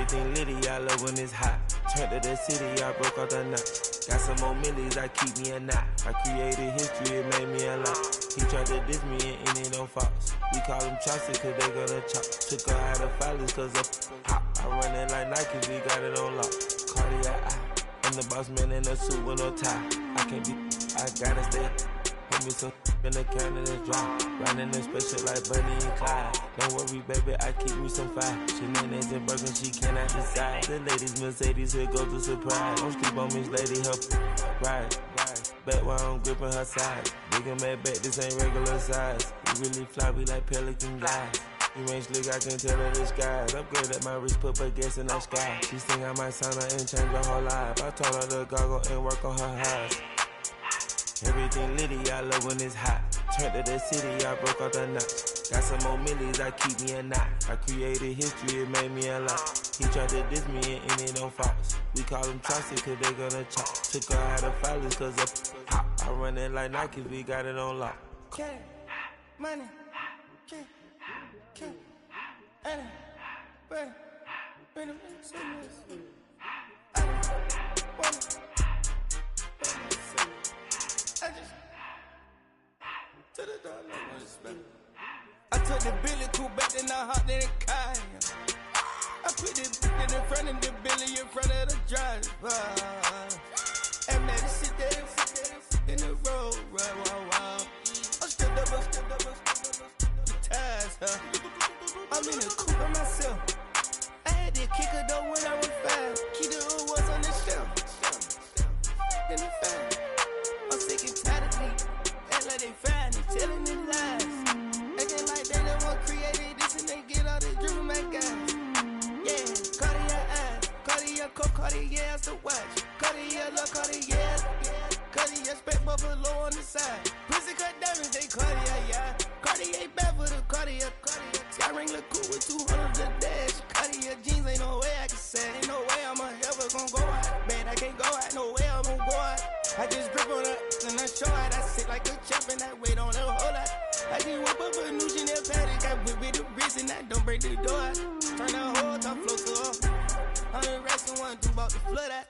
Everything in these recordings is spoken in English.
Everything litty, I love when it's hot. Turned to the city, I broke out the knot. Got some more millies, I keep me a knot. I created history, it made me a lot. He tried to diss me and it on Fox. We call him Chaucer cause they gonna chop. Took her out of filers cause of hop. I run it like Nike, we got it on lock. Cardiac eye. I'm the boss man in a suit with no tie. I can't be, I gotta stay. Put me some in the can and it's dry. Riding in spaceship like Bunny and Clyde. Don't worry, baby, I keep me some fire. Shenanigans and Birkin, she cannot decide. The ladies, Mercedes, here go to surprise. Don't sleep on Miss Lady, help ride. Back while I'm gripping her side. Big and mad back, this ain't regular size. We really fly, we like pelican guys. You ain't slick, I can tell her the skies. Upgrade at my wrist, put her gas in the sky. She think I might sign her and change her whole life. I told her to goggle and work on her highs. Everything litty, I love when it's hot. Turned to the city, I broke out the knot. Got some more millies, I keep me a knot. I created history, it made me a lot. He tried to diss me and it on Fox. We call him Chaucer cause they gonna chop. Took her out of filers cause of hop. I run it like Nike, we got it on lock. Cash, money, cash, money, bread, I took the Billy cool back, then I hopped in the car. I put the in front of the Billy in front of the driver. And man, sit there in the road, right, wow. I stepped up, the tires, huh? I'm in the coupe by myself. I had to kick her though when I was 5. Keep the old ones on the shelf. In the fan. I'm sick and tired of me. Act like they fine and telling them lies. Acting like they the one created this and they get all this driven my guys. Yeah, Cartier eyes, Cartier coat, Cartier ass to watch. Cartier look, Cartier, Cartier spec buffalo on the side. Pussy cut diamonds, they Cartier, yeah. Cartier bad for the Cartier. Sky ring look cool with 200 the dash. Cartier jeans, ain't no way I can say. Ain't no way I'm ever gonna go out. Man, I can't go out, no way I'm gonna go out. I just grip on her and I show out. I sit like a champ and I wait on a whole lot. I just whip up a new Chanel paddock. I whip with the wrist and I don't break the door out. Turn the whole top floor to off. I'm the rest of one, do about the flood out.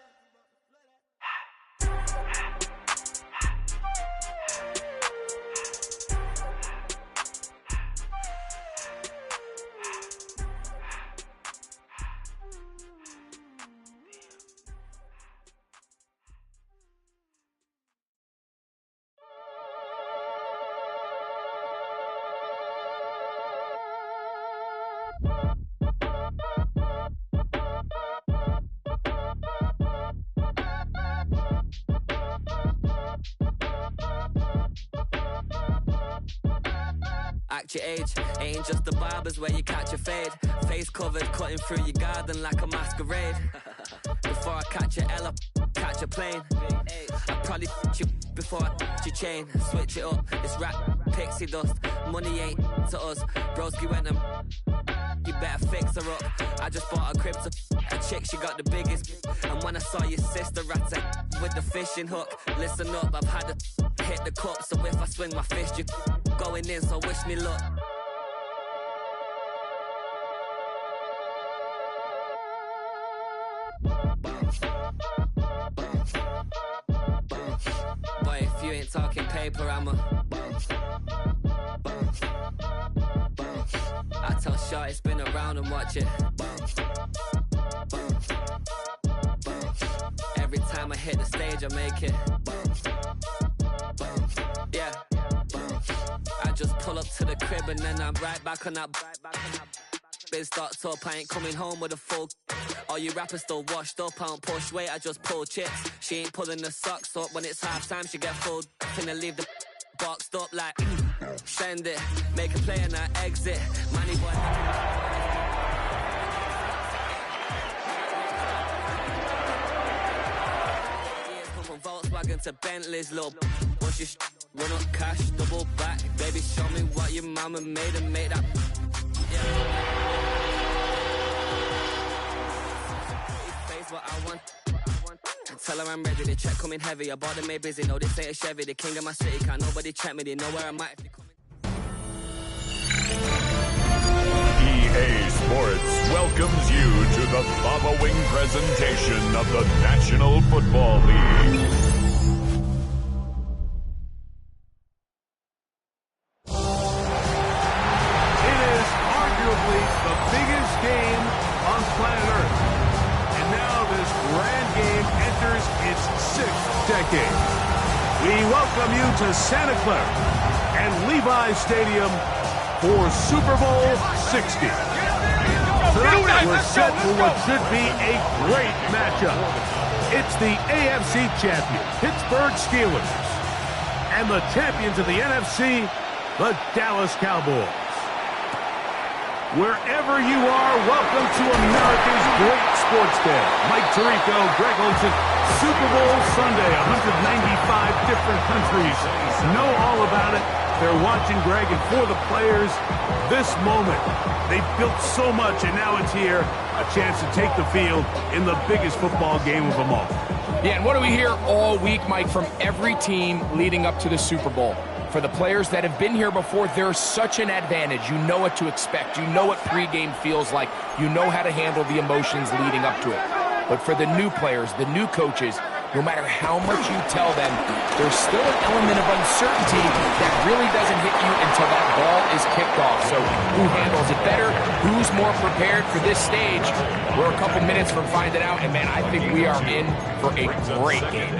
Act your age, ain't just the barbers where you catch a fade. Face covered, cutting through your garden like a masquerade. Before I catch a L up, catch a plane. I probably you before I your chain. Switch it up, it's rap, pixie dust. Money ain't to us. Broski went and you better fix her up. I just bought a crib to a chick, she got the biggest. And when I saw your sister rat with the fishing hook, listen up, I've had to hit the cup. So if I swing my fist, you going in, so wish me luck. Boy, if you ain't talking paper, I'm a I tell Shorty spin around and watch it. Every time I hit the stage, I make it. Yeah. I just pull up to the crib and then I'm right back on that. Biz starts up, I ain't coming home with a full. All you rappers still washed up, I don't push weight, I just pull chips. She ain't pulling the socks up, when it's half time she get full. Finna leave the boxed up like send it, make a play and I exit. Money boy. Come from Volkswagen to Bentley's, little. Once you run up cash, double back. Baby, show me what your mama made and make that. Yeah. What I want. Tell her I'm ready, the check coming heavy. I bought them made busy, no this ain't a Chevy. The king of my city, can't nobody check me. They know where I'm at if they coming. EA Sports welcome welcomes you to the following presentation of the National Football League. It is arguably the biggest game on planet Earth. And now this grand game enters its 6th decade. We welcome you to Santa Clara and Levi's Stadium for Super Bowl 60. Tonight we're set for what should be a great matchup. It's the AFC champion, Pittsburgh Steelers, and the champions of the NFC, the Dallas Cowboys. Wherever you are, welcome to America's great sports day. Mike Tirico, Greg Olsen, Super Bowl Sunday, 195 different countries know all about it. They're watching, Greg, and for the players, this moment. They've built so much, and now it's here, a chance to take the field in the biggest football game of them all. Yeah, and what do we hear all week, Mike, from every team leading up to the Super Bowl? For the players that have been here before, there's such an advantage. You know what to expect. You know what pregame feels like. You know how to handle the emotions leading up to it. But for the new players, the new coaches, no matter how much you tell them, there's still an element of uncertainty that really doesn't hit you until that ball is kicked off. So who handles it better? Who's more prepared for this stage? We're a couple minutes from finding out, and man, I think we are in for a great game.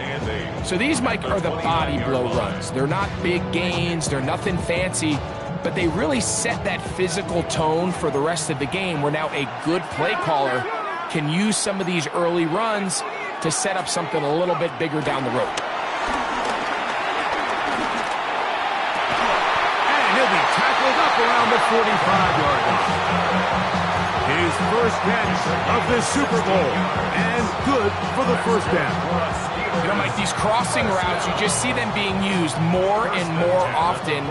So these, Mike, are the body blow runs. They're not big gains, they're nothing fancy, but they really set that physical tone for the rest of the game, where now a good play caller can use some of these early runs to set up something a little bit bigger down the road. And he'll be tackled up around the 45-yard line. His first catch of this Super Bowl, and good for the first down. You know, Mike, these crossing routes, you just see them being used more and more often.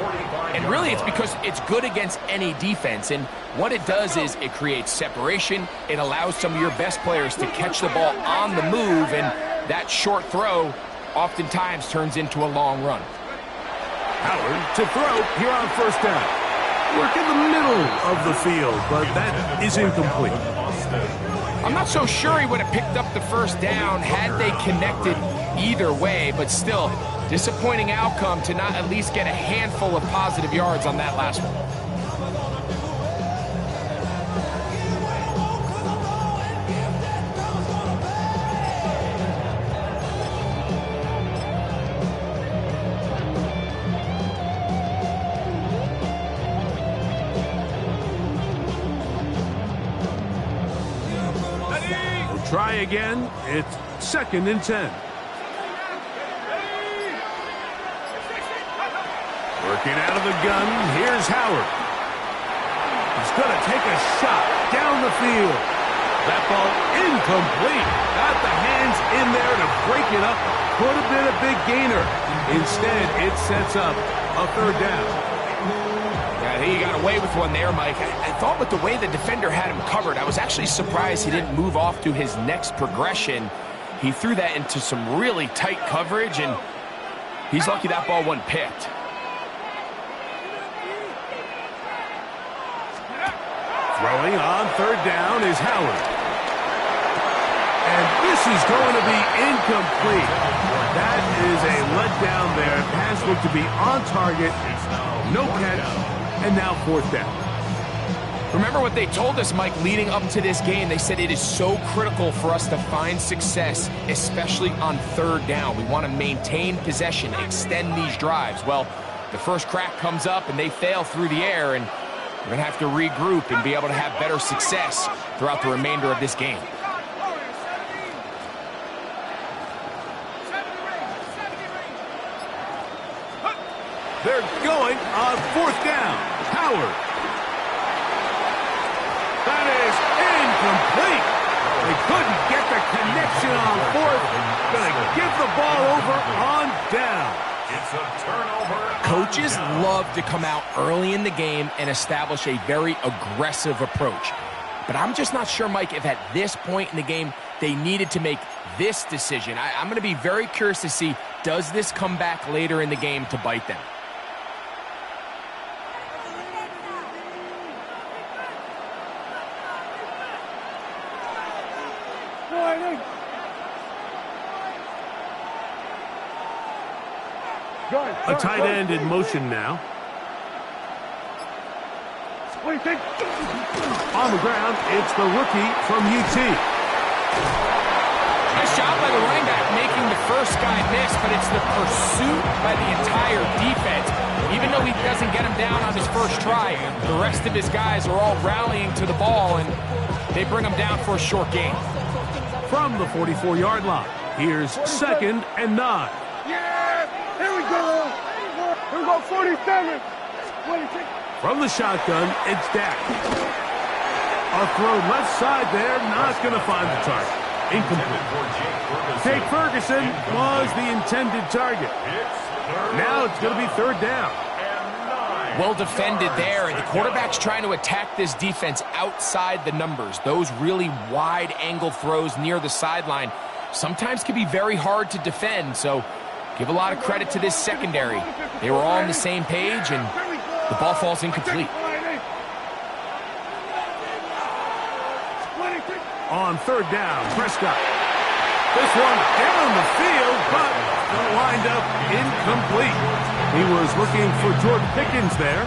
And really, it's because it's good against any defense. And what it does is it creates separation. It allows some of your best players to catch the ball on the move. And that short throw oftentimes turns into a long run. Howard to throw here on first down. Work in the middle of the field, but that is incomplete. I'm not so sure he would have picked up the first down had they connected either way, but still, disappointing outcome to not at least get a handful of positive yards on that last one. Try again. It's 2nd and 10. Working out of the gun. Here's Howard. He's going to take a shot down the field. That ball incomplete. Got the hands in there to break it up. Could have been a big gainer. Instead, it sets up a 3rd down. I think he got away with one there, Mike. I thought with the way the defender had him covered, I was actually surprised he didn't move off to his next progression. He threw that into some really tight coverage, and he's lucky that ball wasn't picked. Throwing on 3rd down is Howard. And this is going to be incomplete. That is a letdown there. Pass looked to be on target. No catch. And now 4th down. Remember what they told us, Mike, leading up to this game. They said it is so critical for us to find success, especially on 3rd down. We want to maintain possession, extend these drives. Well, the first crack comes up and they fail through the air, and we're going to have to regroup and be able to have better success throughout the remainder of this game. They're going on 4th down. Howard. That is incomplete. They couldn't get the connection on 4th. Going to give the ball over on down. It's a turnover. Coaches love to come out early in the game and establish a very aggressive approach. But I'm just not sure, Mike, if at this point in the game they needed to make this decision. I'm going to be very curious to see, does this come back later in the game to bite them? A tight end in motion now. On the ground, it's the rookie from UT. Nice job by the running back making the first guy miss, but it's the pursuit by the entire defense. Even though he doesn't get him down on his first try, the rest of his guys are all rallying to the ball, and they bring him down for a short gain. From the 44-yard line, here's 2nd and 9. Here we go. Here we go, 47. From the shotgun, it's Dak. A throw left side there, not going to find the target. Incomplete. Jake Ferguson was the intended target. Now it's going to be 3rd down. Well defended there, and the quarterback's trying to attack this defense outside the numbers. Those really wide-angle throws near the sideline sometimes can be very hard to defend, so give a lot of credit to this secondary. They were all on the same page, and the ball falls incomplete. On 3rd down, Prescott. This one down the field, but lined up incomplete. He was looking for Jordan Pickens there,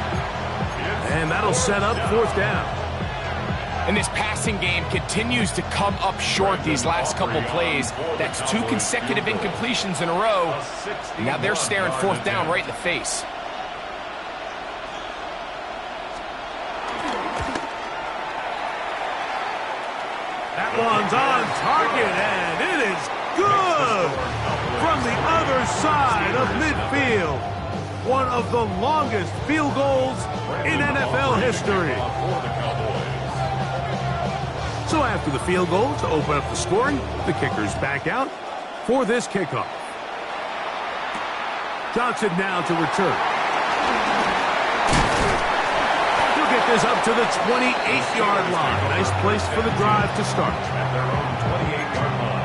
and that'll set up 4th down. And this passing game continues to come up short these last couple plays. That's 2 consecutive incompletions in a row. Now they're staring 4th down right in the face. That one's on target, and it is good from the other side of midfield. One of the longest field goals in NFL history. So after the field goal to open up the scoring, the kicker's back out for this kickoff. Johnson now to return. He'll get this up to the 28-yard line. Nice place for the drive to start. At their own 28-yard line.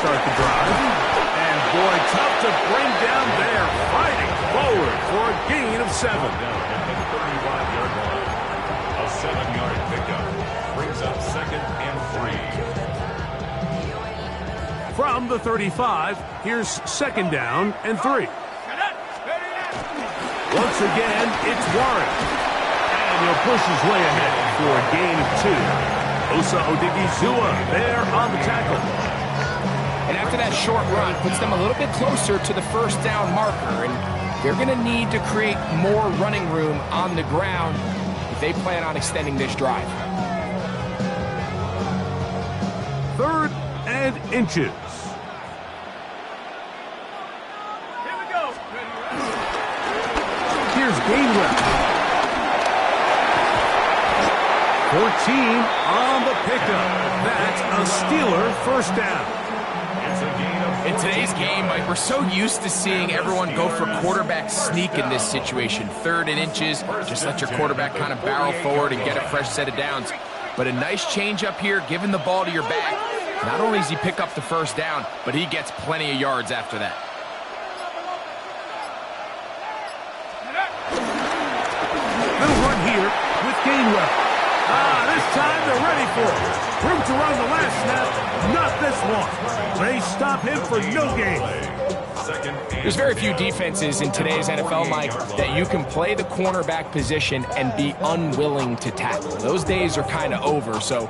Start the drive. And boy, tough to bring down there. Fighting forward for a gain of 7. Down at the 35-yard line. A 7-yard pickup brings up 2nd and 3. From the 35, here's 2nd down and 3. Once again, it's Warren. And he'll push his way ahead for a gain of 2. Osa Odigizua there on the tackle. And after that short run, puts them a little bit closer to the 1st down marker. And they're going to need to create more running room on the ground if they plan on extending this drive. 3rd and inches. Here we go. Here's Gainwell. 14 on the pickup. That's a Steeler 1st down. In today's game, Mike, we're so used to seeing everyone go for quarterback sneak in this situation. 3rd and inches, just let your quarterback kind of barrel forward and get a fresh set of downs. But a nice change up here, giving the ball to your back. Not only does he pick up the 1st down, but he gets plenty of yards after that. Little run here with Gainwell. This time they're ready for it. Room to run the last snap, not this one. They stop him for no gain. There's very few defenses in today's NFL, Mike, that you can play the cornerback position and be unwilling to tackle. Those days are kind of over, so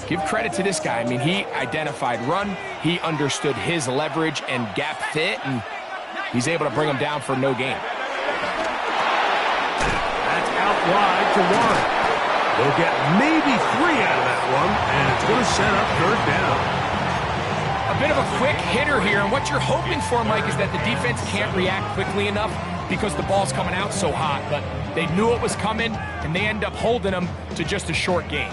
give credit to this guy. I mean, he identified run, he understood his leverage and gap fit, and he's able to bring him down for no gain. That's out wide to Warren. They'll get maybe 3 out of that one, and it's going to set up 3rd down. A bit of a quick hitter here, and what you're hoping for, Mike, is that the defense can't react quickly enough because the ball's coming out so hot, but they knew it was coming, and they end up holding them to just a short gain.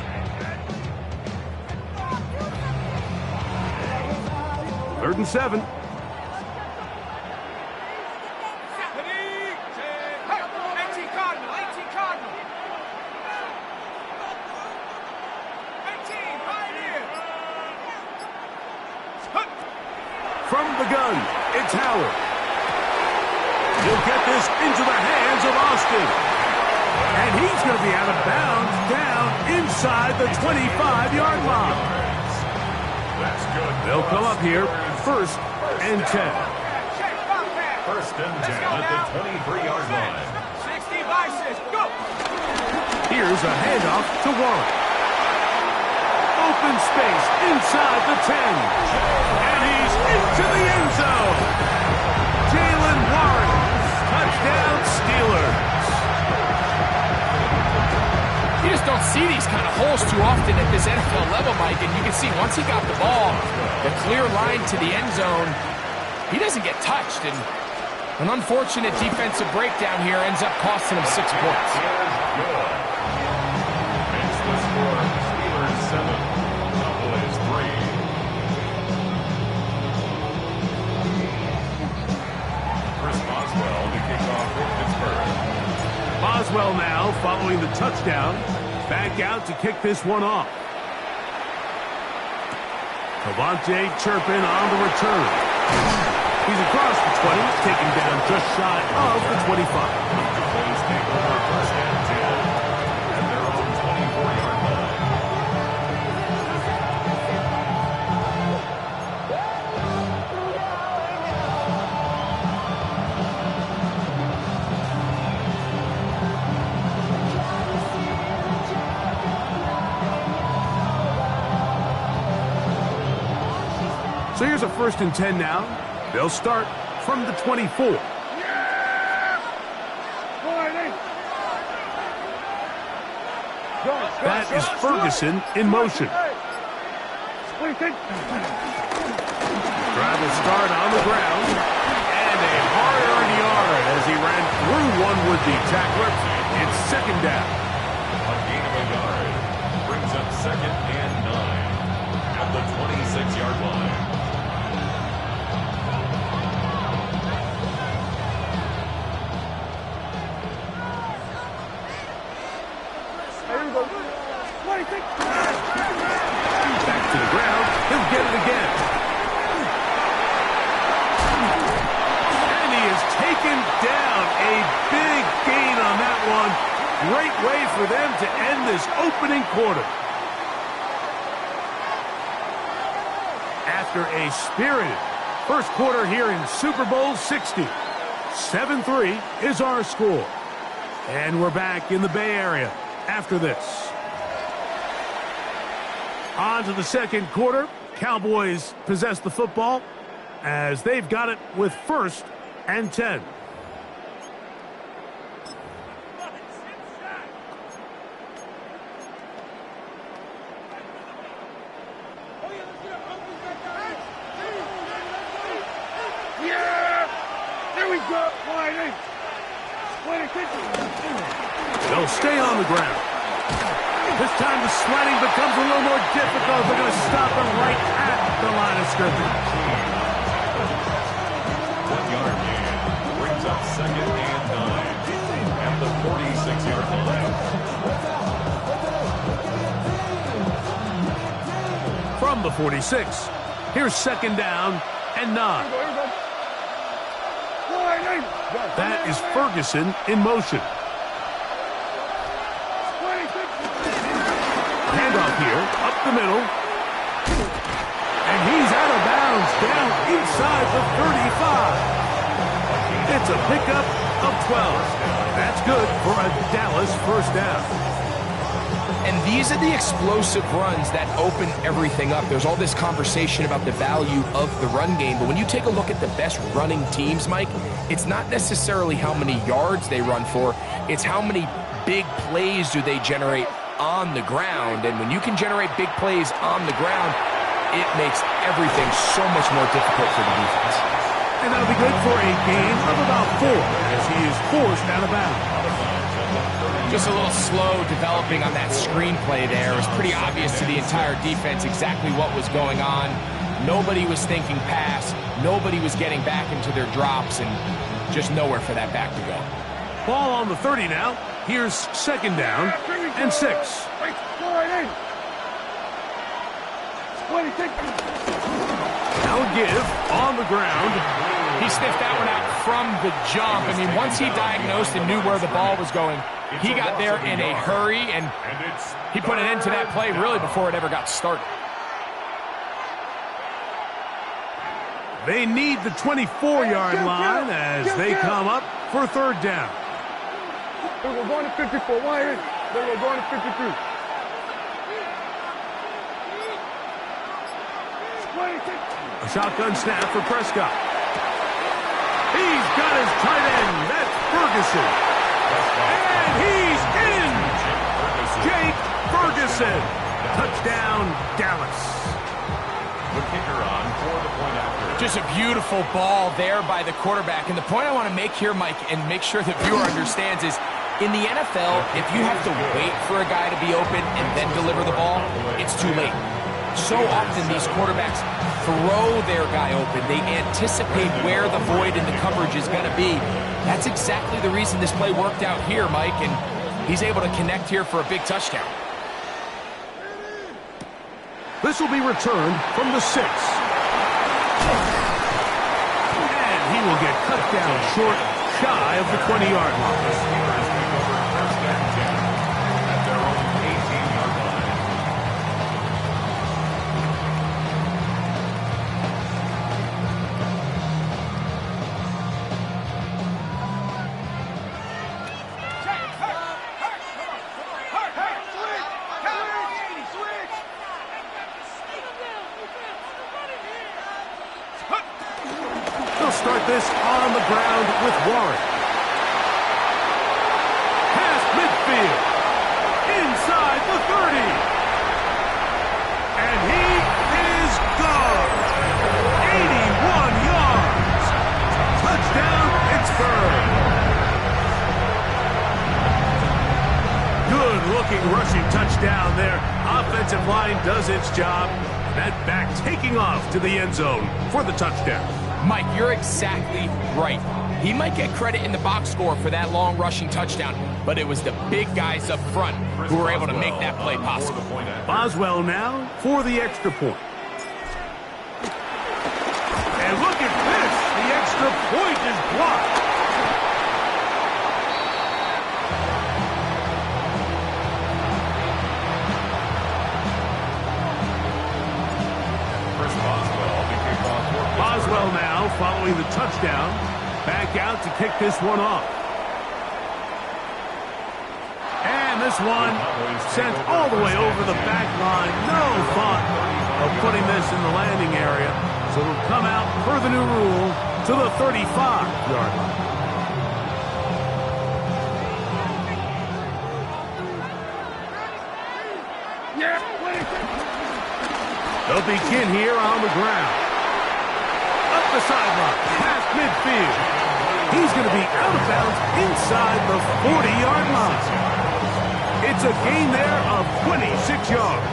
3rd and 7. It's Howard. He'll get this into the hands of Austin. And he's going to be out of bounds down inside the 25-yard line. That's good. They'll come up here, 1st and 10. 1st and 10 at the 23-yard line. 65, go! Here's a handoff to Warren. Open space inside the 10. And he's into the end zone. Jaylen Warren, touchdown Steelers. You just don't see these kind of holes too often at this NFL level, Mike, and you can see once he got the ball, the clear line to the end zone, he doesn't get touched, and an unfortunate defensive breakdown here ends up costing him 6 points. Makes the score Steelers 7, Cowboys 3. Chris Boswell to kick off for Pittsburgh. Boswell now following the touchdown. Back out to kick this one off. Cavante Turpin on the return. He's across the 20, taken down just shy of the 25. Plays take over 1st and 10 at their own 24-yard line. So here's a 1st and 10 now. They'll start from the 24. That is Ferguson in motion. Drive will start on the ground. And a hard-earned yard as he ran through one would-be tackler. It's 2nd down. A gain of a yard brings up 2nd and 9 at the 26-yard line. Back to the ground. He'll get it again. And he is taken down. A big gain on that one. Great way for them to end this opening quarter. After a spirited first quarter here in Super Bowl 60, 7-3 is our score. And we're back in the Bay Area after this. On to the second quarter. Cowboys possess the football as they've got it with 1st and 10. They'll stay on the ground. This time the sliding becomes a little more difficult. They're going to stop him right at the line of scrimmage. 1-yard gain brings up 2nd and 9 at the 46-yard line. From the 46, here's 2nd down and 9. That is Ferguson in motion. Handoff here, up the middle. And he's out of bounds, down inside the 35. It's a pickup of 12. That's good for a Dallas 1st down. And these are the explosive runs that open everything up. There's all this conversation about the value of the run game, but when you take a look at the best running teams, Mike, it's not necessarily how many yards they run for, it's how many big plays do they generate on the ground. And when you can generate big plays on the ground, it makes everything so much more difficult for the defense. And that'll be good for a gain of about 4 as he is forced out of bounds. Just a little slow developing on that screenplay there. It was pretty obvious to the entire defense exactly what was going on. Nobody was thinking pass. Nobody was getting back into their drops, and just nowhere for that back to go. Ball on the 30 now. Here's 2nd down and 6. Now a give on the ground. He sniffed that one out from the jump. I mean, once he diagnosed and knew where the ball was going, he got there in a hurry, and he put an end to that play really before it ever got started. They need the 24-yard line as they come up for third down. We're going to 54. Why? We're going to 53. A shotgun snap for Prescott. He's got his tight end. That's Ferguson. And he's in. Jake Ferguson. Touchdown, Dallas. The kicker on for the point after. Just a beautiful ball there by the quarterback. And the point I want to make here, Mike, and make sure the viewer understands is, in the NFL, if you have to wait for a guy to be open and then deliver the ball, it's too late. So often these quarterbacks throw their guy open. They anticipate where the void in the coverage is going to be. That's exactly the reason this play worked out here, Mike, and he's able to connect here for a big touchdown. This will be returned from the 6. And he will get cut down short, shy of the 20-yard line. Start this on the ground with Warren. Past midfield. Inside the 30. And he is gone. 81 yards. Touchdown, Pittsburgh. Good-looking rushing touchdown there. Offensive line does its job. That back taking off to the end zone for the touchdown. Mike, you're exactly right. He might get credit in the box score for that long rushing touchdown, but it was the big guys up front who were able to make that play possible. Boswell now for the extra point. And look at this. The extra point is blocked. Boswell now following the touchdown. Back out to kick this one off. And this one sent all the way over the back line. No thought of putting this in the landing area. So it'll come out per the new rule to the 35-yard line. They'll begin here on the ground. Up the sideline, past midfield. He's going to be out of bounds inside the 40-yard line. It's a gain there of 26 yards.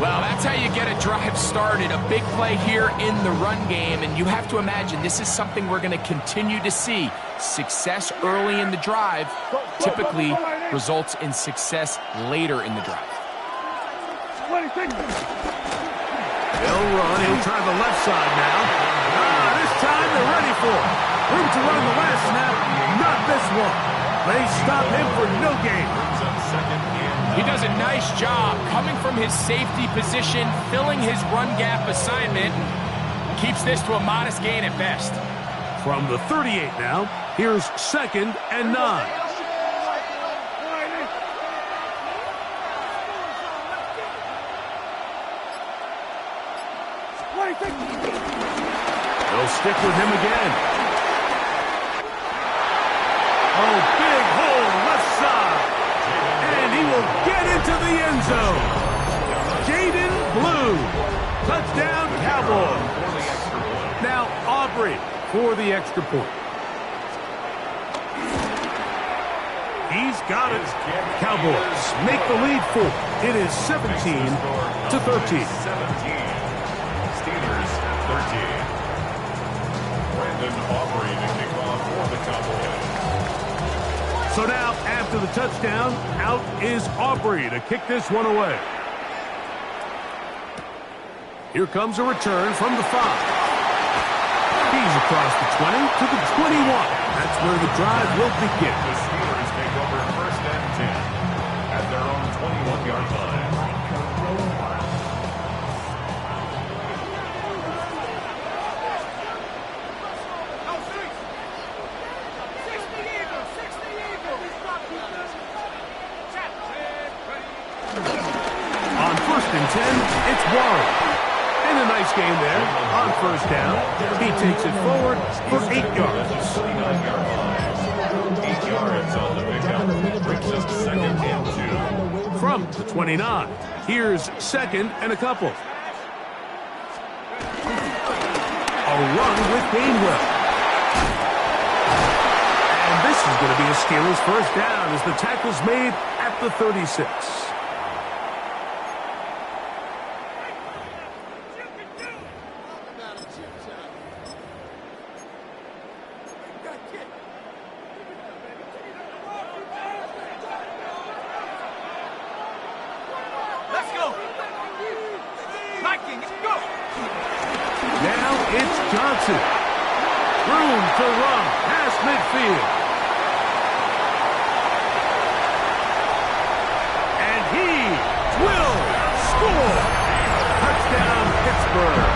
Well, that's how you get a drive started. A big play here in the run game, and you have to imagine this is something we're going to continue to see. Success early in the drive typically results in success later in the drive. They'll run. He'll try the left side now. This time they're ready for it. Room to run the last snap. Not this one. They stop him for no gain. He does a nice job coming from his safety position, filling his run gap assignment. Keeps this to a modest gain at best. From the 38 now, here's 2nd and 9. They'll stick with him again. Oh, big hole left side. And he will get into the end zone. Jaden Blue. Touchdown, Cowboys. Now Aubrey for the extra point. He's got it. Cowboys make the lead 4. It is 17-13. Steelers 13. Brandon Aubrey to kick off for the Cowboys. So now, after the touchdown, out is Aubrey to kick this one away. Here comes a return from the 5. He's across the 20 to the 21. That's where the drive will begin. The Steelers take over 1st and 10 at their own 21-yard line. On 1st and 10, it's Warren. And a nice game there on 1st down. He takes it forward for 8 yards. 39-yard line. 8 yards on the pickup. Brings us 2nd and 2. From the 29, here's 2nd and a couple. A run with Gainwell. And this is going to be a Steelers 1st down as the tackle's made at the 36. Now it's Johnson. Room to run past midfield. And he will score. Touchdown, Pittsburgh.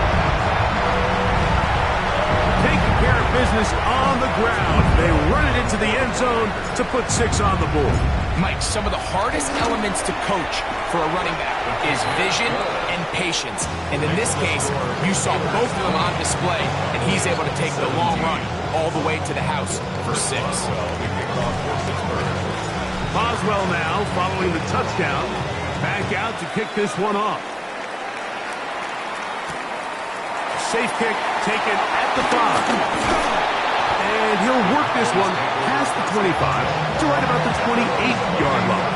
Taking care of business on the ground. They run it into the end zone to put 6 on the board. Mike, some of the hardest elements to coach for a running back is vision and patience. And in this case, you saw both of them on display, and he's able to take the long run all the way to the house for 6. Boswell now following the touchdown. Back out to kick this one off. Safe kick taken at the 5. And he'll work this one past the 25 to right about the 28-yard line.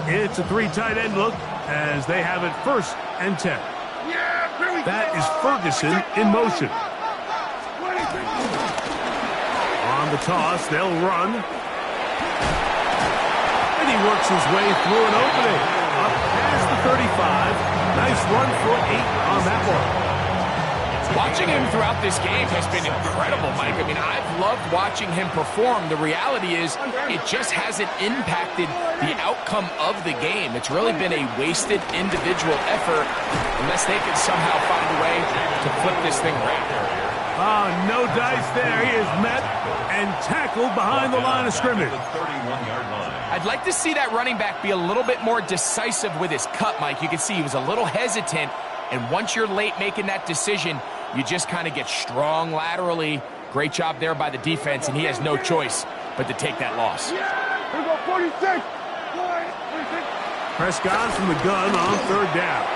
It's a 3 tight end look as they have it 1st and 10. That is Ferguson in motion. On the toss, they'll run. And he works his way through an opening. Up past the 35. Nice run for 8 on that one. Watching him throughout this game has been incredible, Mike. I mean, I've loved watching him perform. The reality is it just hasn't impacted the outcome of the game. It's really been a wasted individual effort unless they can somehow find a way to flip this thing around. Oh, no dice there. He is met and tackled behind the line of scrimmage. I'd like to see that running back be a little bit more decisive with his cut, Mike. You can see he was a little hesitant, and once you're late making that decision, you just kind of get strong laterally. Great job there by the defense, and he has no choice but to take that loss. Here we go, 46. Prescott from the gun on 3rd down.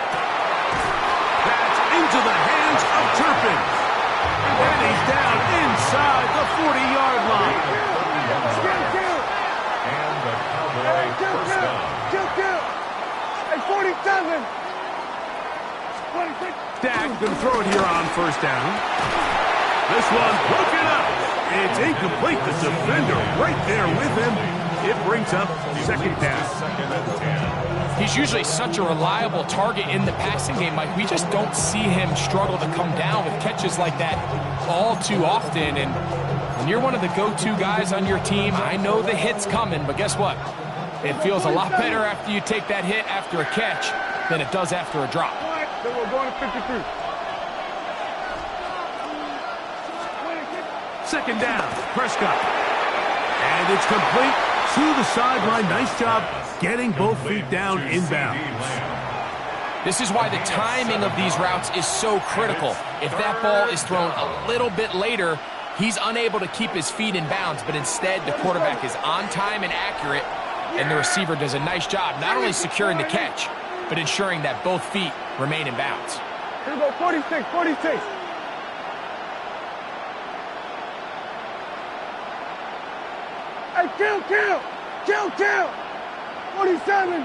That's into the hands of Turpin. And he's down inside the 40-yard line. And the Cowboy 1st down. Kill. Hey, 47. 26. Dak going to throw it here on 1st down. This one broken up. It's incomplete. The defender right there with him. It brings up 2nd down. 2nd and 10. He's usually such a reliable target in the passing game, Mike. We just don't see him struggle to come down with catches like that all too often. And when you're one of the go-to guys on your team, I know the hit's coming, but guess what? It feels a lot better after you take that hit after a catch than it does after a drop. So we're going to 53. 2nd down, Prescott. And it's complete to the sideline. Nice job getting both feet down inbounds. This is why the timing of these routes is so critical. If that ball is thrown a little bit later, he's unable to keep his feet in bounds, but instead the quarterback is on time and accurate, and the receiver does a nice job not only securing the catch, but ensuring that both feet remain in bounds. Here we go, 46. Hey, kill. 47.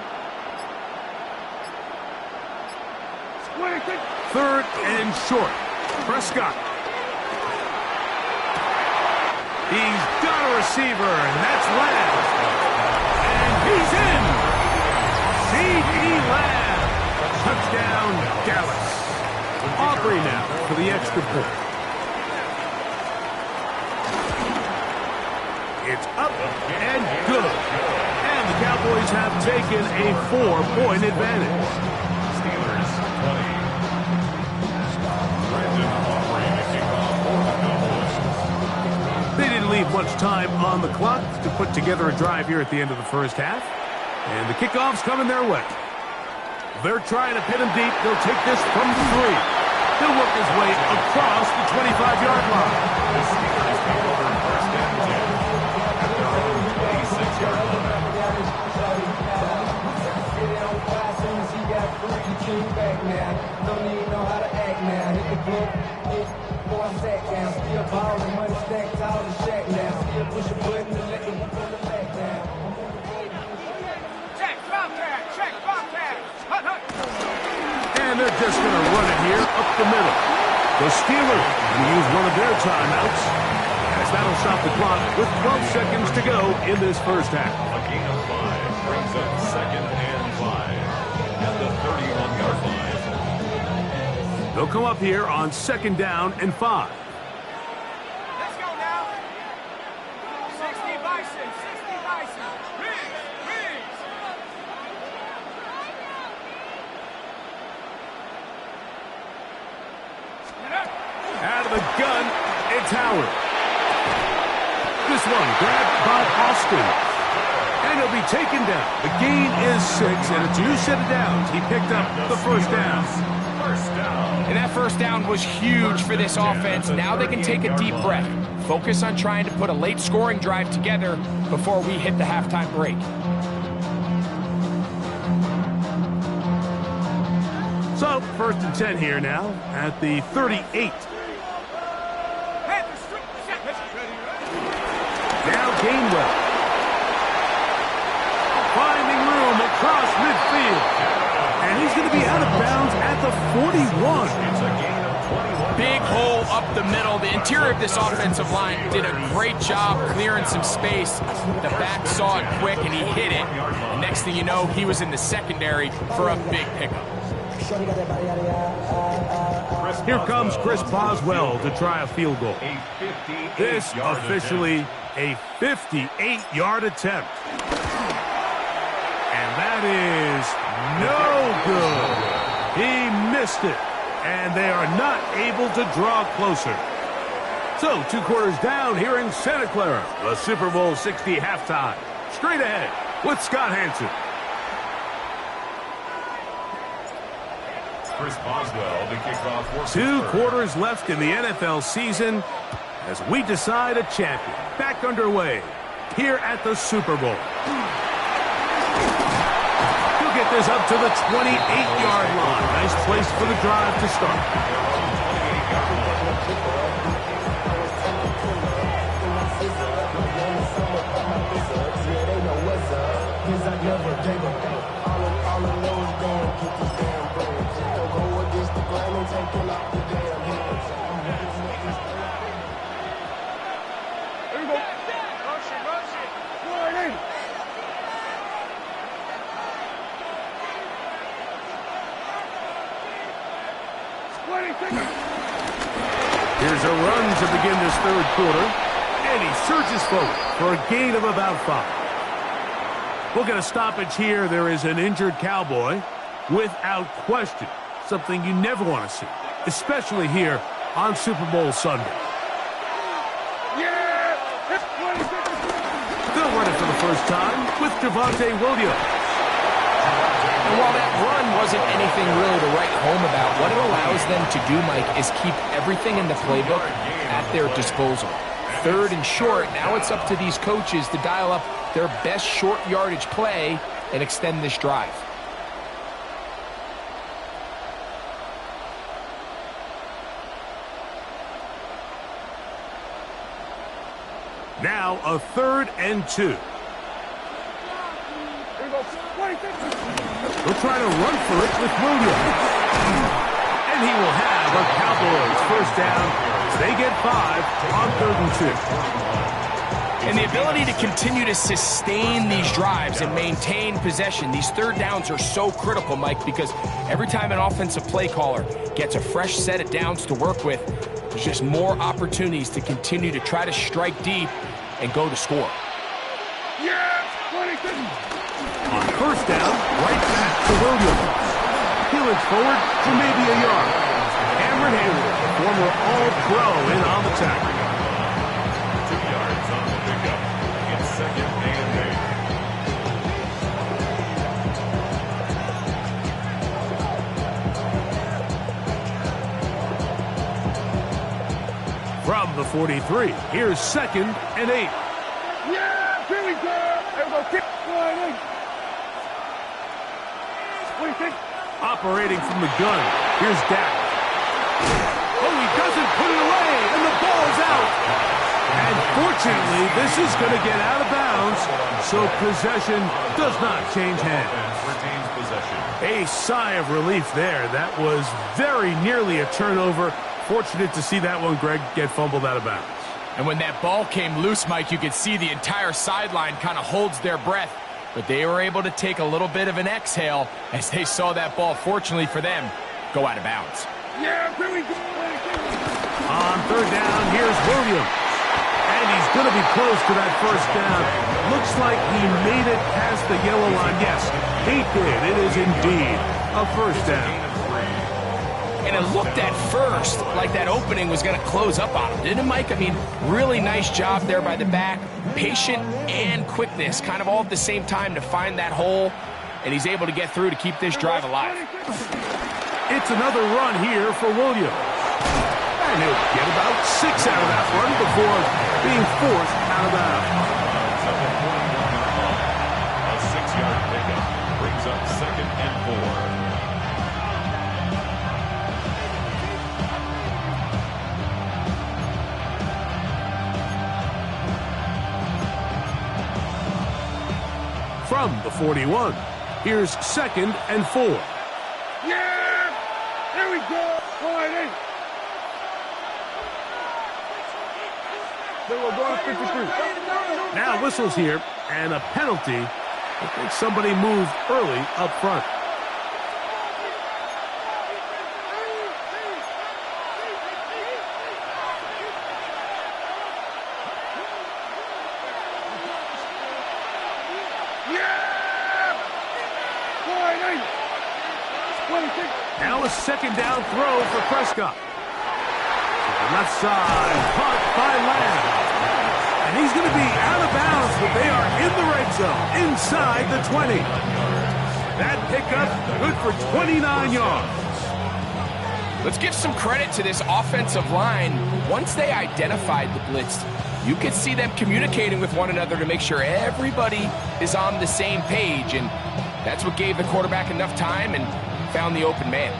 Third and short. Prescott. He's got a receiver, and that's Lamb. And he's in. C.D. Lamb. Touchdown, Dallas. Aubrey now for the extra point. It's up and good. And the Cowboys have taken a 4-point advantage. Steelers 20. Brandon Aubrey to kick off for the Cowboys. They didn't leave much time on the clock to put together a drive here at the end of the first half. And the kickoff's coming their way. They're trying to pin him deep. They'll take this from 3. He'll work his way across the 25-yard line. The Steelers take over first and 10 at their own 26-yard line. And they're just going to run it here up the middle. The Steelers going to use one of their timeouts, as that'll stop the clock with 12 seconds to go in this first half. A gain of 5 brings up second and 5 at the 31-yard line. They'll come up here on second down and 5. Let's go now. 60 Bison, 60 Bison. Riggs. Out of the gun, it's Howard. This one grabbed by Austin. And he'll be taken down. The gain is 6, and a 2 set of downs. He picked up the first down. And that first down was huge for this offense. Now they can take a deep breath. Focus on trying to put a late scoring drive together before we hit the halftime break. So, first and 10 here now at the 38. Now Gainwell. Finding room across midfield. And he's going to be out of bounds at the 41. It's a gain of 21. Big hole up the middle. The interior of this offensive line did a great job clearing some space. The back saw it quick, and he hit it. And next thing you know, he was in the secondary for a big pickup. Here comes Chris Boswell to try a field goal. This officially a 58-yard attempt. And that is no good. He missed it. And they are not able to draw closer. So, 2 quarters down here in Santa Clara. The Super Bowl 60 halftime. Straight ahead with Scott Hanson. Chris Boswell to kick off for 2 quarters left in the NFL season as we decide a champion. Back underway here at the Super Bowl. He'll get this up to the 28-yard line. Nice place for the drive to start. Here's a run to begin this third quarter. And he surges forward for a gain of about 5. We'll get a stoppage here. There is an injured Cowboy without question. Something you never want to see, especially here on Super Bowl Sunday. They'll run it for the first time with Javonte Williams. And while that run wasn't anything really to write home about, what it allows them to do, Mike, is keep everything in the playbook at their disposal. Third and short, now it's up to these coaches to dial up their best short yardage play and extend this drive. Now a 3rd and 2. They'll try to run for it with Williams. he will have a Cowboys first down. They get 5 on 3rd and 2. And the ability to continue to sustain these drives and maintain possession, these third downs are so critical, Mike, because every time an offensive play caller gets a fresh set of downs to work with, there's just more opportunities to continue to try to strike deep and go to score. On first down, right back to Williams. Helix forward for maybe a yard. Cameron Hayward, former All-Pro, in on the tackle. 2 yards on the pickup. It's 2nd and 8. From the 43, here's 2nd and 8. Yeah, here we go. Everybody keep flying. What do you think? Operating from the gun, here's Dak. Oh, he doesn't put it away, and the ball's out. And fortunately, this is going to get out of bounds, so possession does not change hands. Retains possession. A sigh of relief there. That was very nearly a turnover. Fortunate to see that one, Greg, get fumbled out of bounds. And when that ball came loose, Mike, you could see the entire sideline kind of holds their breath. But they were able to take a little bit of an exhale as they saw that ball, fortunately for them, go out of bounds. Yeah, here we go. On 3rd down, here's Williams. And he's going to be close to that first down. Looks like he made it past the yellow line. Yes, he did. It is indeed a first down. And it looked at first like that opening was going to close up on him, didn't it, Mike? I mean, really nice job there by the back. Patient and quickness, kind of all at the same time to find that hole. And he's able to get through to keep this drive alive. It's another run here for Williams. And he'll get about 6 out of that run before being forced out of bounds. A 6-yard pickup brings up 2nd and 4. From the 41, here's 2nd and 4. Yeah, here we go. Flying in. They were going 53. Now whistles here, and a penalty. I think somebody moved early up front. Now a 2nd down throw for Prescott. To the left side, caught by Lamb. And he's going to be out of bounds, but they are in the red zone, inside the 20. That pickup good for 29 yards. Let's give some credit to this offensive line. Once they identified the blitz, you could see them communicating with one another to make sure everybody is on the same page. And that's what gave the quarterback enough time and found the open man.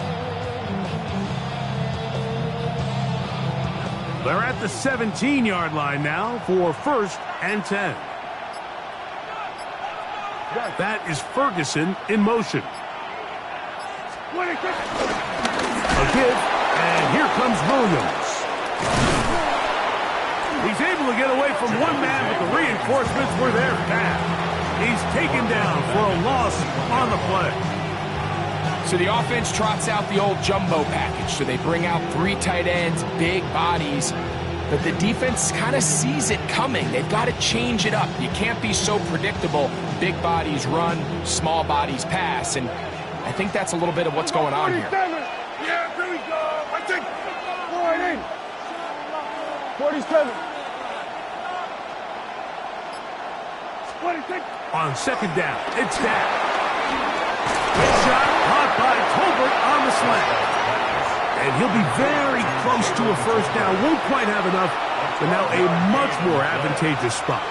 They're at the 17-yard line now for 1st and 10. That is Ferguson in motion. A give, and here comes Williams. He's able to get away from one man, but the reinforcements were there fast. He's taken down for a loss on the play. So the offense trots out the old jumbo package. So they bring out 3 tight ends, big bodies. But the defense kind of sees it coming. They've got to change it up. You can't be so predictable. Big bodies run, small bodies pass. And I think that's a little bit of what's going on here. Yeah, here we go. I think 47. 26. On 2nd down, it's Dak. Good shot, caught by Tolbert on the slant. And he'll be very close to a first down. Won't quite have enough, but now a much more advantageous spot.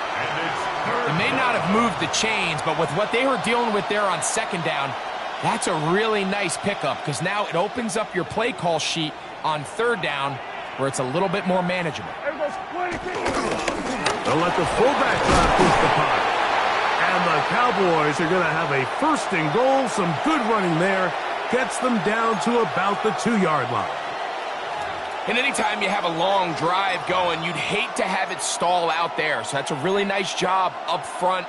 They may not have moved the chains, but with what they were dealing with there on 2nd down, that's a really nice pickup because now it opens up your play call sheet on 3rd down where it's a little bit more manageable. They'll let the fullback push the punt. And the Cowboys are going to have a 1st and goal. Some good running there gets them down to about the 2-yard line. And anytime you have a long drive going, you'd hate to have it stall out there. So that's a really nice job up front,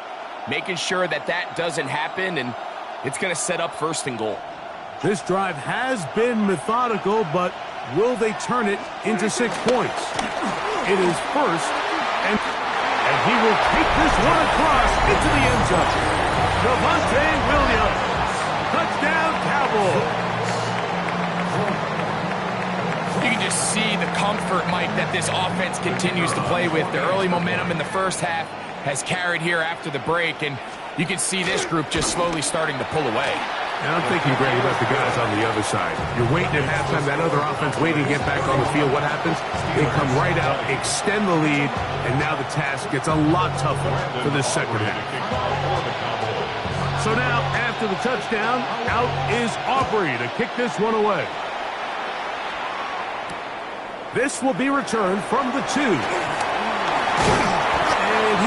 making sure that that doesn't happen, and it's going to set up 1st and goal. This drive has been methodical, but will they turn it into 6 points? It is 1st, and he will take this one across into the end zone. Javonte Williams, touchdown Cowboys. You can just see the comfort, Mike, that this offense continues to play with. The early momentum in the first half has carried here after the break, and you can see this group just slowly starting to pull away. And I'm thinking, Greg, about the guys on the other side. You're waiting at halftime, that other offense waiting to get back on the field. What happens? They come right out, extend the lead, and now the task gets a lot tougher for this second half. So now, after the touchdown, out is Aubrey to kick this one away. This will be returned from the 2. And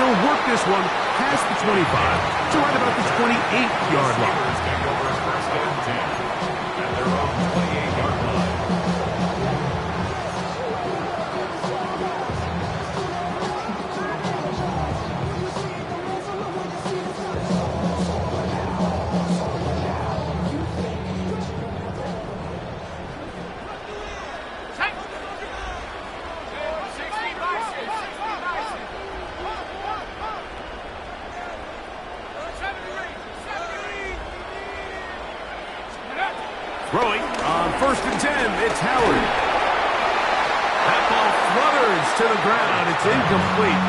he'll work this one past the 25 to right about the 28-yard line. Throwing on 1st and 10, it's Howard. That ball flutters to the ground. It's incomplete.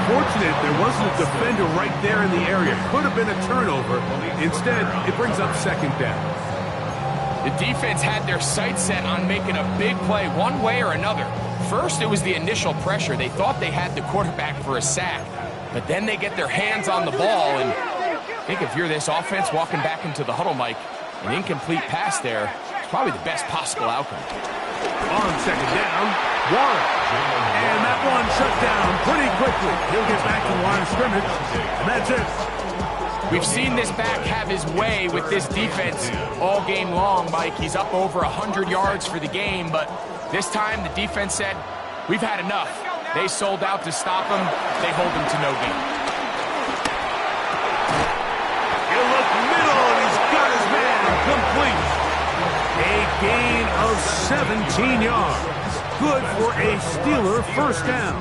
Unfortunate there wasn't a defender right there in the area. Could have been a turnover. Instead, it brings up 2nd down. The defense had their sights set on making a big play one way or another. First, it was the initial pressure. They thought they had the quarterback for a sack, but then they get their hands on the ball, and I think if you're this offense walking back into the huddle, Mike, an incomplete pass there is probably the best possible outcome. On 2nd down, Warren. And that one shut down pretty quickly. He'll get back to the line of scrimmage, and that's it. We've seen this back have his way with this defense all game long, Mike. He's up over 100 yards for the game, but this time the defense said, we've had enough. They sold out to stop him. They hold him to no gain. He'll look middle, and he's got his man complete. A gain of 17 yards. Good for a Steeler 1st down.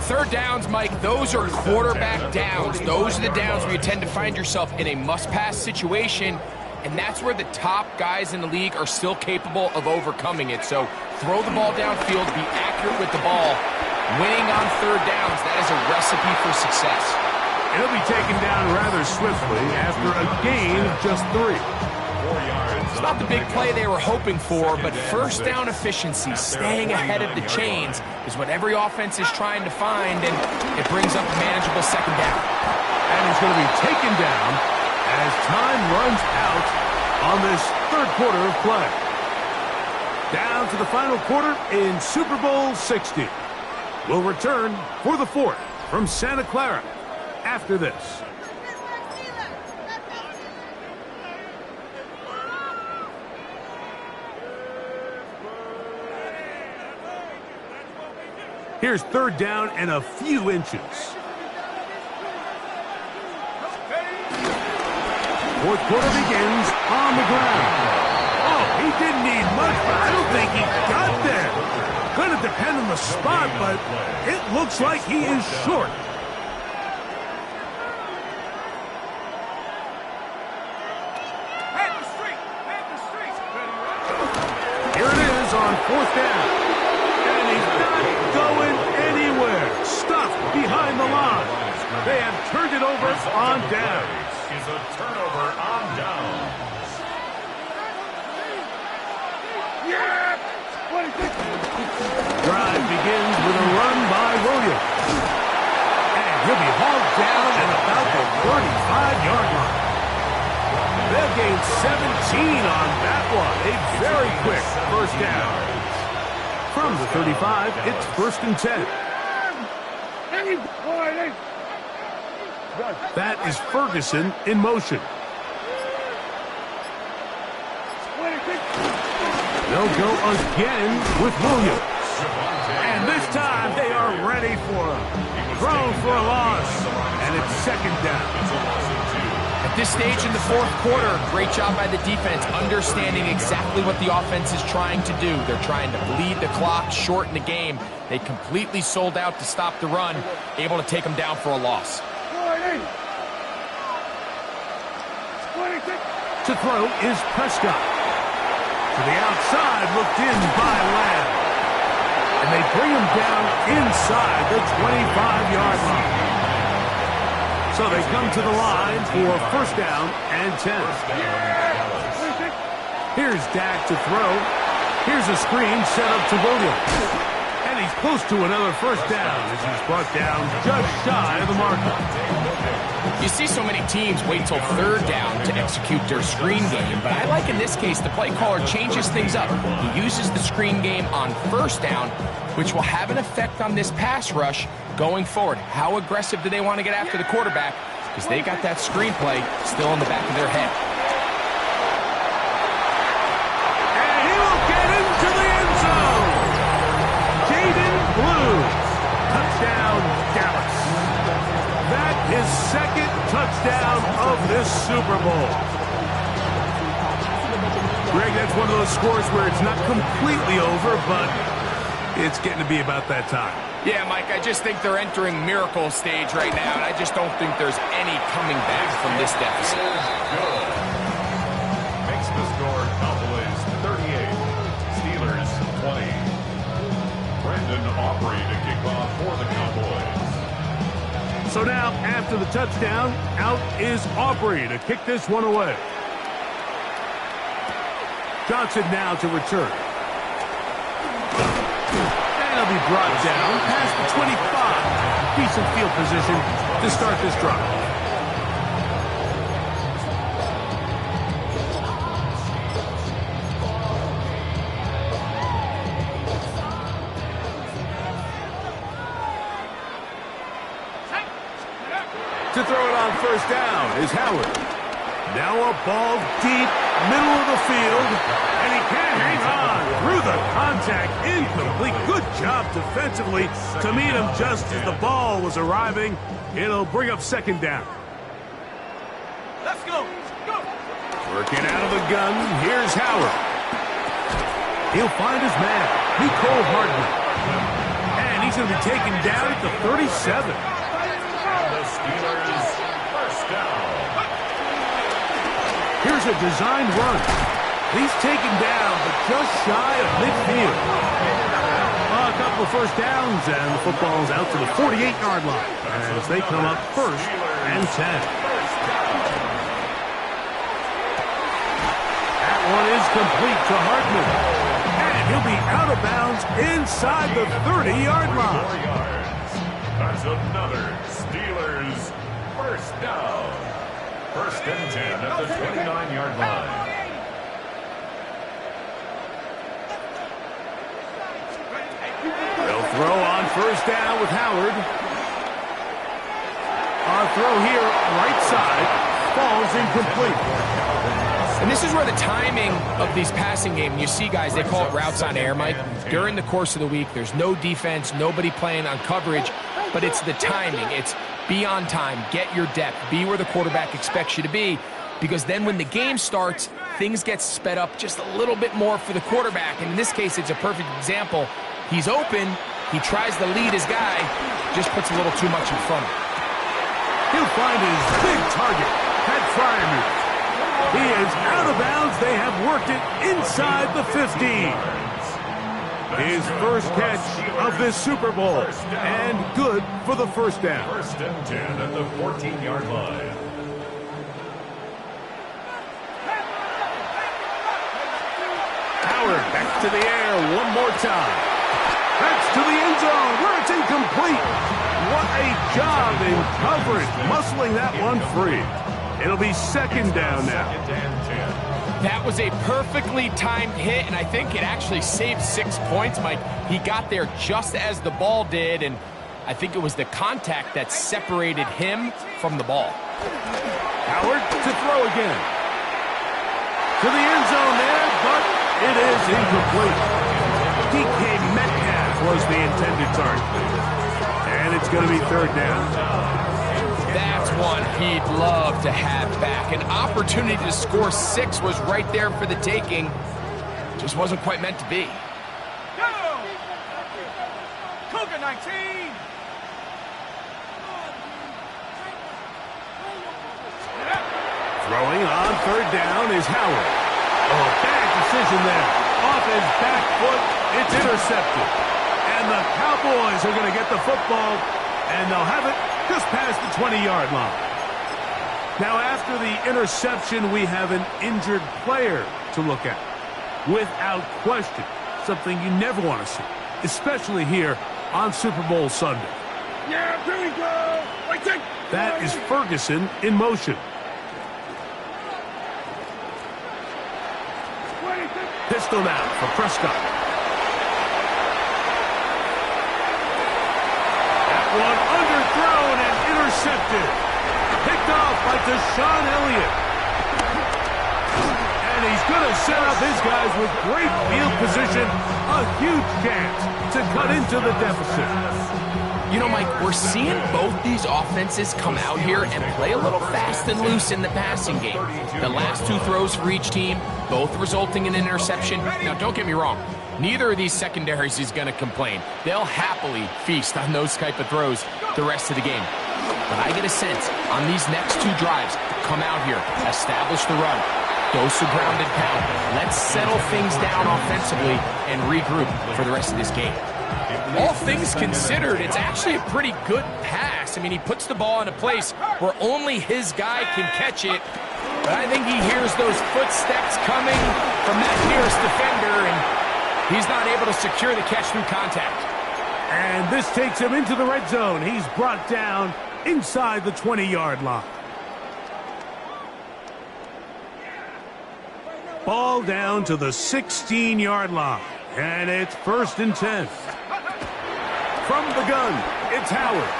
3rd downs, Mike, those are quarterback downs. Those are the downs where you tend to find yourself in a must-pass situation, and that's where the top guys in the league are still capable of overcoming it. So throw the ball downfield, be accurate with the ball. Winning on 3rd downs, that is a recipe for success. And he'll be taken down rather swiftly after a gain of just 3. It's not the big play they were hoping for, but 1st down efficiency, staying ahead of the chains, is what every offense is trying to find, and it brings up a manageable 2nd down. And he's going to be taken down as time runs out on this 3rd quarter of play. Down to the final quarter in Super Bowl 60. We'll return for the 4th from Santa Clara after this. Here's 3rd down and a few inches. 4th quarter begins on the ground. Oh, he didn't need much, but I don't think he got there. Gonna depend on the spot, but it looks like he is short. Here it is on 4th down. And he's not going anywhere. Stuffed behind the line. They have turned it over on down. Is a turnover on down. Drive begins with a run by Williams. And he'll be hauled down at about the 35-yard line. They'll gain 17 on that one. A very quick 1st down. From the 35, it's 1st and 10. That is Ferguson in motion. They'll go again with Williams. And this time they are ready for him. Thrown for a loss. And it's second down. At this stage in the fourth quarter, great job by the defense, understanding exactly what the offense is trying to do. They're trying to bleed the clock, shorten the game. They completely sold out to stop the run, able to take them down for a loss. To throw is Prescott. To the outside, looked in by Lamb. And they bring him down inside the 25-yard line. So they come to the line for first down and 10. Here's Dak to throw. Here's a screen set up to Williams. And he's close to another first down as he's brought down just shy of the marker. You see so many teams wait till third down to execute their screen game, but I like in this case the play caller changes things up. He uses the screen game on first down, which will have an effect on this pass rush going forward. How aggressive do they want to get after the quarterback? Because they got that screen play still in the back of their head. And he will get into the end zone. Jaden Blue. Touchdown, Dallas. That is second touchdown of this Super Bowl. Greg, that's one of those scores where it's not completely over, but it's getting to be about that time. Yeah, Mike, I just think they're entering miracle stage right now, and I just don't think there's any coming back from this deficit. Good. Makes the score Cowboys 38, Steelers 20. Brandon Aubrey to kick off for the Cowboys. So now, after the touchdown, out is Aubrey to kick this one away. Johnson now to return. And he'll be brought down past the 25. Decent field position to start this drive. To throw it on first down is Howard. Now a ball deep, middle of the field, and he can't hang on through the contact. Incomplete. Good job defensively to meet him just as the ball was arriving. It'll bring up second down. Let's go. Go. Working out of the gun, here's Howard. He'll find his man, Nicole Hardman. And he's going to be taken down at the 37. The Steelers first down. Here's a designed run. He's taken down, but just shy of midfield. A couple of first downs, and the football's out to the 48-yard line as they come up first and 10. That one is complete to Hardman. And he'll be out of bounds inside the 30-yard line. That's another Steelers first down. First and 10 at the 29-yard line. They'll throw on first down with Howard. Our throw here, right side, falls incomplete. And this is where the timing of these passing games, you see guys, they call it routes on air, Mike. During the course of the week, there's no defense, nobody playing on coverage, but it's the timing. It's be on time, get your depth, be where the quarterback expects you to be, because then when the game starts, things get sped up just a little bit more for the quarterback. And in this case, it's a perfect example. He's open, he tries to lead his guy, just puts a little too much in front of him. He'll find his big target, Pat Freiermuth. He is out of bounds. They have worked it inside the 15. His first catch of this Super Bowl, and good for the first down. First and 10 at the 14-yard line. Howard back to the air one more time. That's to the end zone where it's incomplete. What a job in coverage, muscling that one free. It'll be second down now. That was a perfectly timed hit, and I think it actually saved 6 points, Mike. He got there just as the ball did, and I think it was the contact that separated him from the ball. Howard to throw again. To the end zone there, It is incomplete. DK Metcalf was the intended target. And it's going to be third down. That's one he'd love to have back. An opportunity to score 6 was right there for the taking. Just wasn't quite meant to be. Go! Cougar 19! Throwing on third down is Howard. Oh, bad decision there. Off his back foot, it's intercepted. And the Cowboys are going to get the football, and they'll have it just past the 20-yard line. Now, after the interception, we have an injured player to look at. Without question, something you never want to see, especially here on Super Bowl Sunday. Yeah, here we go! That is Ferguson in motion. Pistol now for Prescott. That one underthrown and intercepted. Picked off by Deshaun Elliott. And he's going to set up his guys with great field position. A huge chance to cut into the deficit. You know, Mike, we're seeing both these offenses come out here and play a little fast and loose in the passing game. The last 2 throws for each team, both resulting in an interception. Now, don't get me wrong. Neither of these secondaries is going to complain. They'll happily feast on those type of throws the rest of the game. But I get a sense on these next 2 drives, come out here, establish the run, dose of ground and pound. Let's settle things down offensively and regroup for the rest of this game. All things considered, it's actually a pretty good pass. I mean, he puts the ball in a place where only his guy can catch it. But I think he hears those footsteps coming from that nearest defender, and he's not able to secure the catch through contact. And this takes him into the red zone. He's brought down inside the 20-yard line. Ball down to the 16-yard line. And it's 1st and 10. From the gun, it's Howard.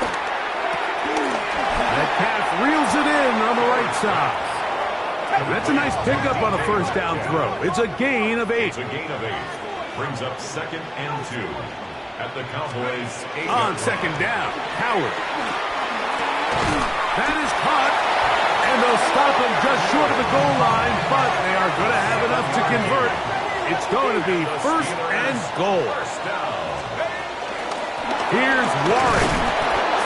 Metcalf reels it in on the right side. That's a nice pickup on a first down throw. It's a gain of 8. It's a gain of 8. Brings up 2nd and 2 at the Cowboys' 8. On 2nd down, Howard. That is caught. And they'll stop him just short of the goal line, but they are going to have enough to convert. It's going to be 1st and goal. Here's Warren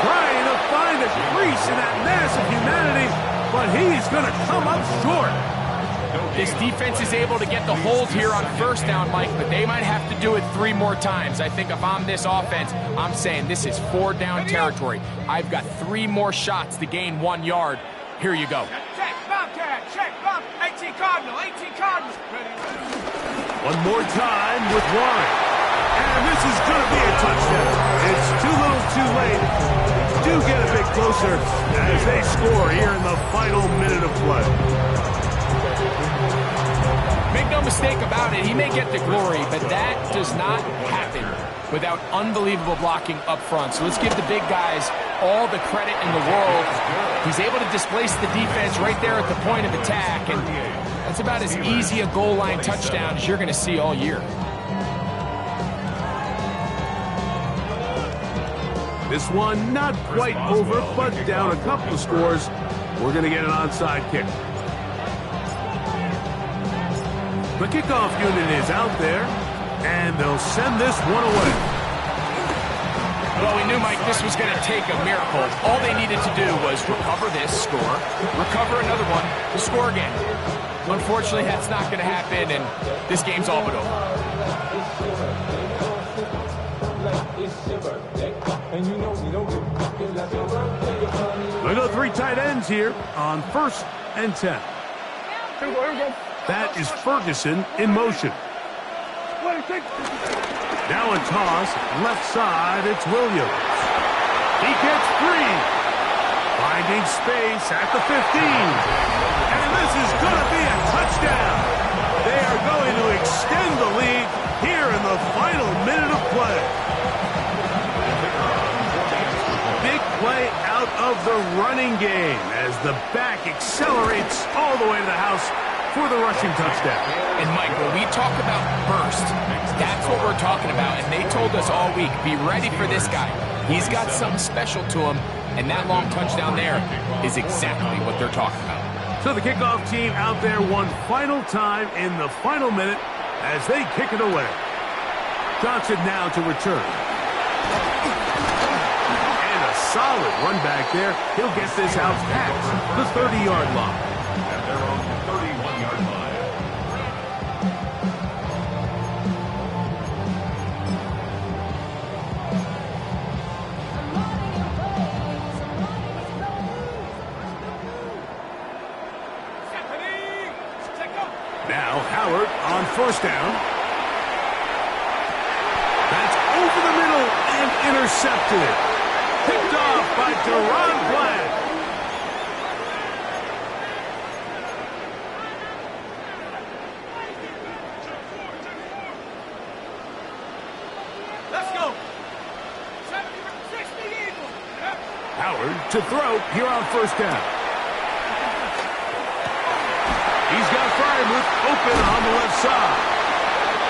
trying to find a crease in that mass of humanity, but he's going to come up short. This defense is able to get the hold here on 1st down, Mike, but they might have to do it 3 more times. I think if I'm this offense, I'm saying this is 4-down territory. I've got 3 more shots to gain 1 yard. Here you go. Check, Bobcat, check, Bob. 18 Cardinal, 18 Cardinal. One more time with Warren. And this is going to be a touchdown. It's too little too late. Do get a bit closer as they score here in the final minute of play. Make no mistake about it, he may get the glory, but that does not happen without unbelievable blocking up front. So let's give the big guys all the credit in the world. He's able to displace the defense right there at the point of attack, and that's about as easy a goal line touchdown as you're going to see all year. This one not quite over, but down a couple of scores. We're going to get an onside kick. The kickoff unit is out there, and they'll send this one away. Well, we knew, Mike, this was going to take a miracle. All they needed to do was recover this, score, recover another one, to score again. Unfortunately, that's not going to happen, and this game's all but over. We'll go 3 tight ends here on 1st and 10. That is Ferguson in motion. Now a toss, left side, it's Williams. He gets free. Finding space at the 15. And this is going to be a touchdown. They are going to extend the lead here in the final minute of play. Big play out of the running game as the back accelerates all the way to the house for the rushing touchdown. And Mike, when we talk about burst, that's what we're talking about. And they told us all week, be ready for this guy. He's got something special to him, and that long touchdown there is exactly what they're talking about. So the kickoff team out there one final time in the final minute as they kick it away. Johnson now to return. And a solid run back there. He'll get this out past the 30-yard line. And they're on the 31-yard line. Now Howard on first down. That's over the middle and intercepted. Picked off by Deron Bland. Let's go. Howard to throw here on first down. He's got Freiermuth open on the left side.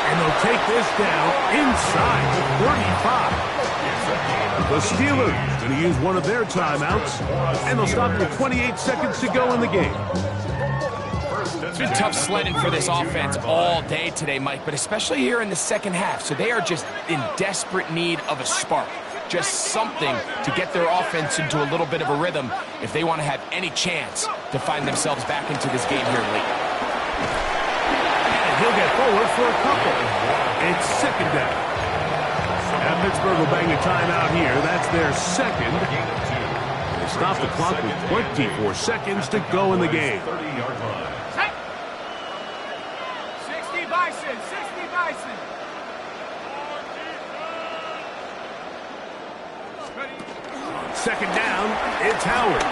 And they'll take this down inside the 35. The Steelers going to use one of their timeouts, and they'll stop with 28 seconds to go in the game. It's been tough sledding for this offense all day today, Mike, but especially here in the second half. So they are just in desperate need of a spark, just something to get their offense into a little bit of a rhythm if they want to have any chance to find themselves back into this game here late. And he'll get forward for a couple. It's second down. Now Pittsburgh will bang a timeout here. That's their second. They stop the clock with 24 seconds to go in the game. 30-yard line. 60 Bison, 60 Bison. Second down, it's Howard.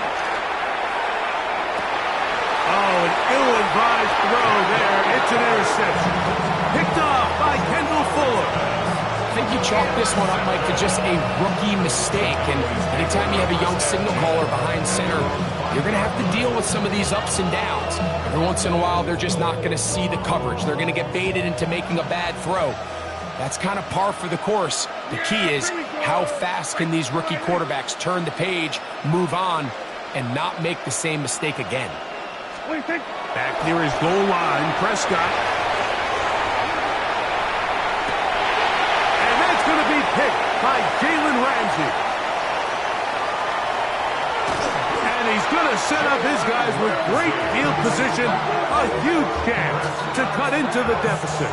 Oh, an ill-advised throw there. It's an interception. Picked off by Kendall Fuller. I think you chalk this one up, Mike, to just a rookie mistake. And anytime you have a young signal caller behind center, you're going to have to deal with some of these ups and downs. Every once in a while, they're just not going to see the coverage. They're going to get baited into making a bad throw. That's kind of par for the course. The key is how fast can these rookie quarterbacks turn the page, move on, and not make the same mistake again. Back near his goal line, Prescott. And that's going to be picked by Jalen Ramsey. And he's going to set up his guys with great field position, a huge chance to cut into the deficit.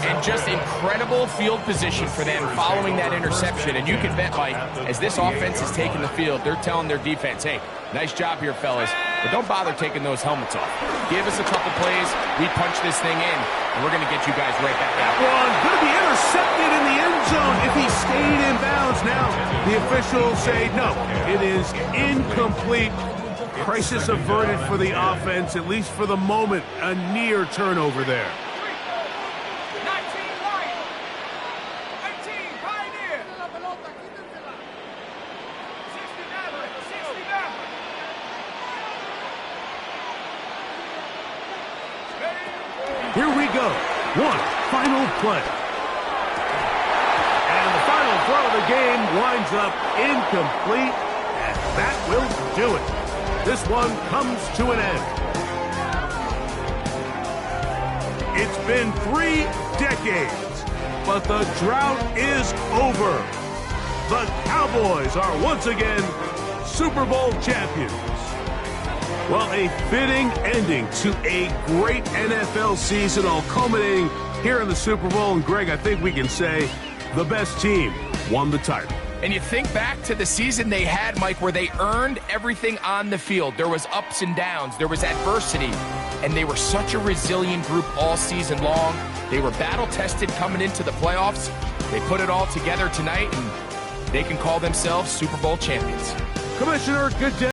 And just incredible field position for them following that interception. And you can bet, Mike, as this offense is taking the field, they're telling their defense, hey, nice job here, fellas, but don't bother taking those helmets off. Give us a couple plays, we punch this thing in, and we're going to get you guys right back out. One going to be intercepted in the end zone if he stayed in bounds. Now the officials say no, it is incomplete. Crisis averted for the offense, at least for the moment, a near turnover there. 19 Lion. 18 Pioneer. 60 Maverick. 60 Maverick. Here we go. One final play. And the final throw of the game winds up incomplete, and that will do it. This one comes to an end. It's been 3 decades, but the drought is over. The Cowboys are once again Super Bowl champions. Well, a fitting ending to a great NFL season, all culminating here in the Super Bowl. And Greg, I think we can say the best team won the title. And you think back to the season they had, Mike, where they earned everything on the field. There was ups and downs. There was adversity. And they were such a resilient group all season long. They were battle-tested coming into the playoffs. They put it all together tonight, and they can call themselves Super Bowl champions. Commissioner, good day.